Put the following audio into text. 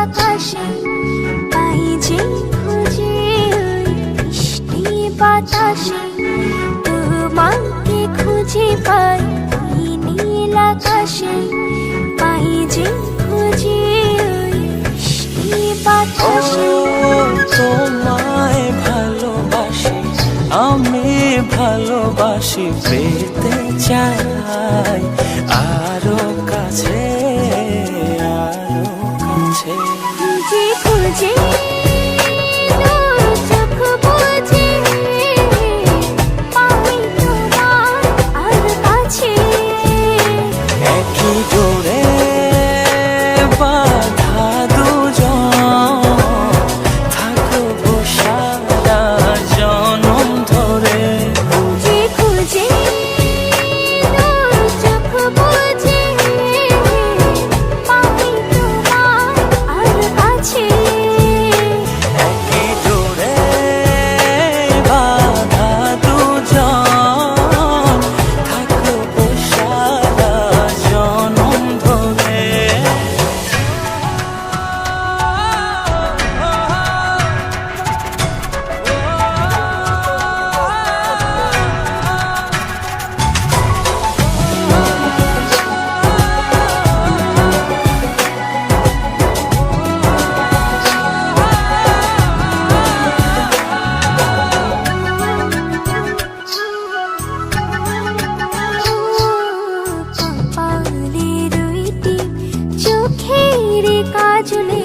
আকাশে পাই যে খুঁজে ওই মিষ্টি বাতাসে, তোমাকে খুঁজে পাই ওই নীল আকাশে, পাই যে খুঁজে ওই মিষ্টি বাতাসে। তোমায় ভালোবাসি, আমি ভালোবাসি, পেতে চাই আরো কাছে, আরো কাছে। খুঁজে খুঁজে চোখ বুজে পাই তোমার আর কাছে, একই ডোরে বাঁধা দুজন, থাকবো সারা জনম ধরে। খুঁজে খুঁজে চোখ বুজে পাই তোমার আর কাছে, একই ডোরে বাঁধা দুজন, থাকবো সারা জনম ধরে। কপালে দুইটি চোখের কাজলে